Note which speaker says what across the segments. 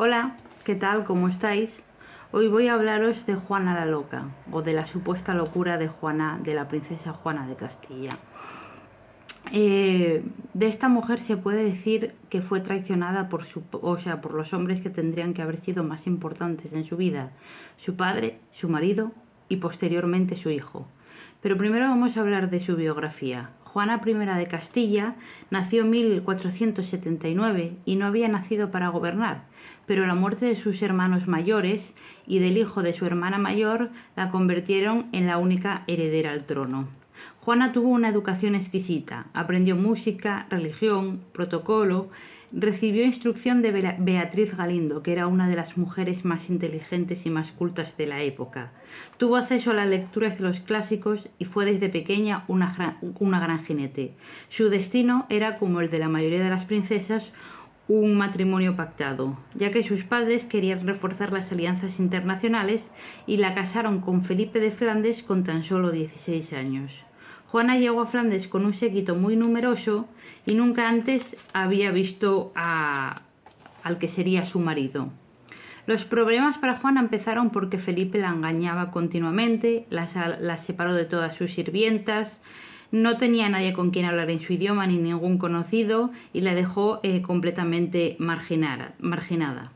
Speaker 1: Hola, ¿qué tal? ¿Cómo estáis? Hoy voy a hablaros de Juana la Loca, o de la supuesta locura de Juana, de la princesa Juana de Castilla. De esta mujer se puede decir que fue traicionada por los hombres que tendrían que haber sido más importantes en su vida: su padre, su marido y posteriormente su hijo. Pero primero vamos a hablar de su biografía. Juana I de Castilla nació en 1479 y no había nacido para gobernar, pero la muerte de sus hermanos mayores y del hijo de su hermana mayor la convirtieron en la única heredera al trono. Juana tuvo una educación exquisita, aprendió música, religión, protocolo, recibió instrucción de Beatriz Galindo, que era una de las mujeres más inteligentes y más cultas de la época. Tuvo acceso a las lecturas de los clásicos y fue desde pequeña una gran jinete. Su destino era, como el de la mayoría de las princesas, un matrimonio pactado, ya que sus padres querían reforzar las alianzas internacionales y la casaron con Felipe de Flandes con tan solo 16 años. Juana llegó a Flandes con un séquito muy numeroso y nunca antes había visto al que sería su marido. Los problemas para Juana empezaron porque Felipe la engañaba continuamente, la separó de todas sus sirvientas, no tenía nadie con quien hablar en su idioma ni ningún conocido y la dejó completamente marginada.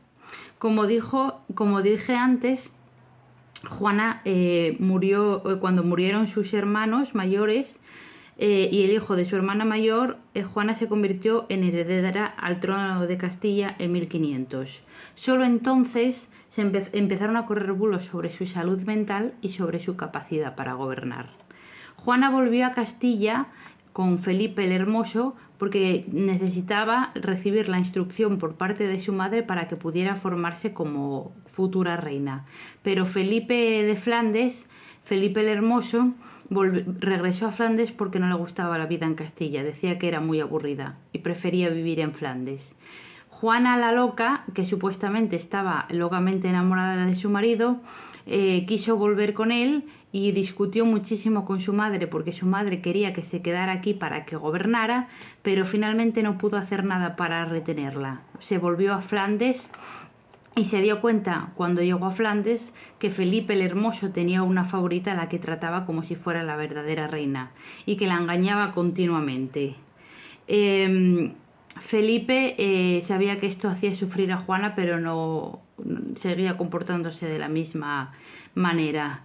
Speaker 1: Como dije antes, Juana murió cuando murieron sus hermanos mayores y el hijo de su hermana mayor. Juana se convirtió en heredera al trono de Castilla en 1500. Solo entonces empezaron a correr bulos sobre su salud mental y sobre su capacidad para gobernar. Juana volvió a Castilla con Felipe el Hermoso porque necesitaba recibir la instrucción por parte de su madre para que pudiera formarse como futura reina. Pero Felipe de Flandes, Felipe el Hermoso, regresó a Flandes porque no le gustaba la vida en Castilla, decía que era muy aburrida y prefería vivir en Flandes. Juana la Loca, que supuestamente estaba locamente enamorada de su marido, quiso volver con él y discutió muchísimo con su madre porque su madre quería que se quedara aquí para que gobernara, pero finalmente no pudo hacer nada para retenerla. Se volvió a Flandes y se dio cuenta cuando llegó a Flandes que Felipe el Hermoso tenía una favorita a la que trataba como si fuera la verdadera reina y que la engañaba continuamente. Felipe sabía que esto hacía sufrir a Juana, pero no seguía comportándose de la misma manera.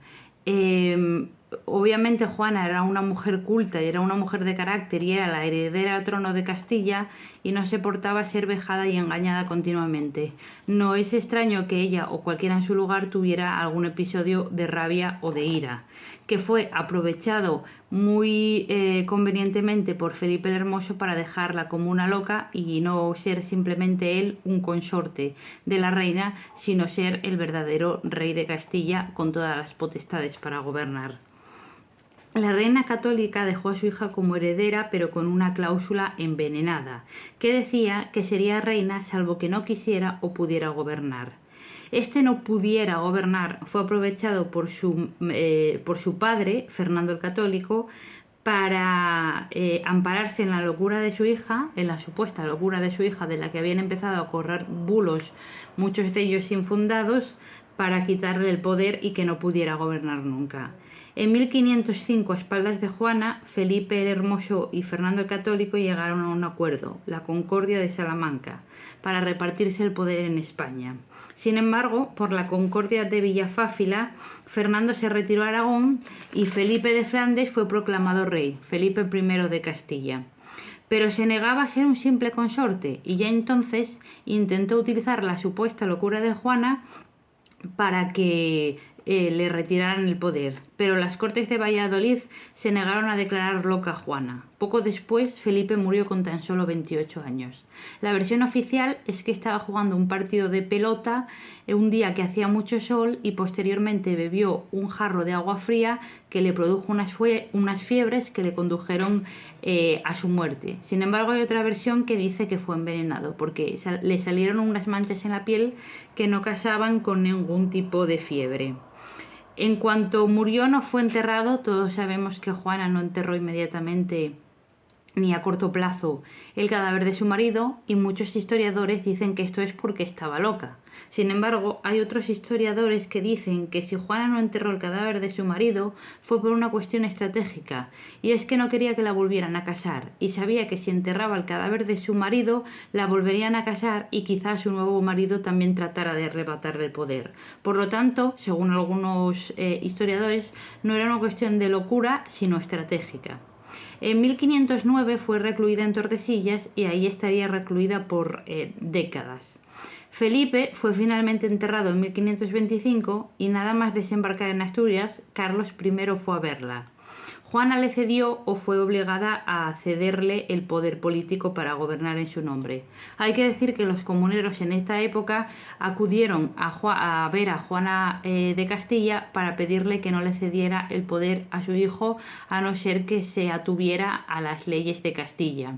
Speaker 1: Obviamente Juana era una mujer culta y era una mujer de carácter y era la heredera al trono de Castilla y no soportaba ser vejada y engañada continuamente. No es extraño que ella o cualquiera en su lugar tuviera algún episodio de rabia o de ira, que fue aprovechado muy convenientemente por Felipe el Hermoso para dejarla como una loca y no ser simplemente él un consorte de la reina, sino ser el verdadero rey de Castilla con todas las potestades para gobernar. La reina católica dejó a su hija como heredera, pero con una cláusula envenenada, que decía que sería reina salvo que no quisiera o pudiera gobernar. Este no pudiera gobernar fue aprovechado por su padre, Fernando el Católico, para ampararse en la locura de su hija, en la supuesta locura de su hija, de la que habían empezado a correr bulos, muchos de ellos infundados, para quitarle el poder y que no pudiera gobernar nunca. En 1505, a espaldas de Juana, Felipe el Hermoso y Fernando el Católico llegaron a un acuerdo, la Concordia de Salamanca, para repartirse el poder en España. Sin embargo, por la Concordia de Villafáfila, Fernando se retiró a Aragón y Felipe de Flandes fue proclamado rey, Felipe I de Castilla. Pero se negaba a ser un simple consorte y ya entonces intentó utilizar la supuesta locura de Juana para que le retiraran el poder, pero las Cortes de Valladolid se negaron a declarar loca a Juana. Poco después, Felipe murió con tan solo 28 años. La versión oficial es que estaba jugando un partido de pelota un día que hacía mucho sol y posteriormente bebió un jarro de agua fría que le produjo unas fiebres que le condujeron a su muerte. Sin embargo, hay otra versión que dice que fue envenenado porque le salieron unas manchas en la piel que no casaban con ningún tipo de fiebre. En cuanto murió, no fue enterrado. Todos sabemos que Juana no enterró inmediatamente ni a corto plazo el cadáver de su marido, y muchos historiadores dicen que esto es porque estaba loca. Sin embargo, hay otros historiadores que dicen que si Juana no enterró el cadáver de su marido fue por una cuestión estratégica, y es que no quería que la volvieran a casar, y sabía que si enterraba el cadáver de su marido la volverían a casar y quizás su nuevo marido también tratara de arrebatarle el poder. Por lo tanto, según algunos historiadores, no era una cuestión de locura, sino estratégica. En 1509 fue recluida en Tordesillas y ahí estaría recluida por décadas. Felipe fue finalmente enterrado en 1525 y nada más desembarcar en Asturias, Carlos I fue a verla. Juana le cedió o fue obligada a cederle el poder político para gobernar en su nombre. Hay que decir que los comuneros en esta época acudieron a ver a Juana de Castilla para pedirle que no le cediera el poder a su hijo, a no ser que se atuviera a las leyes de Castilla.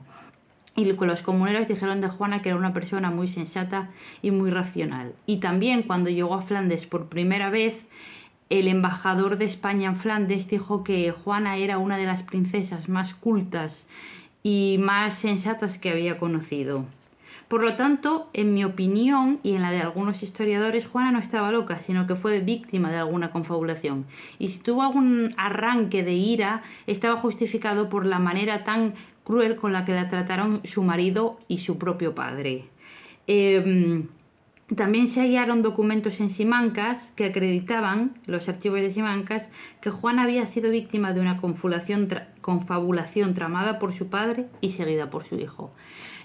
Speaker 1: Y los comuneros dijeron de Juana que era una persona muy sensata y muy racional. Y también cuando llegó a Flandes por primera vez, el embajador de España en Flandes dijo que Juana era una de las princesas más cultas y más sensatas que había conocido. Por lo tanto, en mi opinión y en la de algunos historiadores, Juana no estaba loca, sino que fue víctima de alguna confabulación. Y si tuvo algún arranque de ira, estaba justificado por la manera tan cruel con la que la trataron su marido y su propio padre. También se hallaron documentos en Simancas que acreditaban, los archivos de Simancas, que Juana había sido víctima de una confabulación tramada por su padre y seguida por su hijo.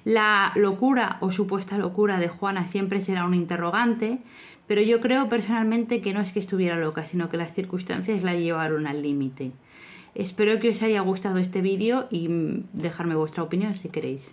Speaker 1: La locura o supuesta locura de Juana siempre será un interrogante, pero yo creo personalmente que no es que estuviera loca, sino que las circunstancias la llevaron al límite. Espero que os haya gustado este vídeo y dejarme vuestra opinión si queréis.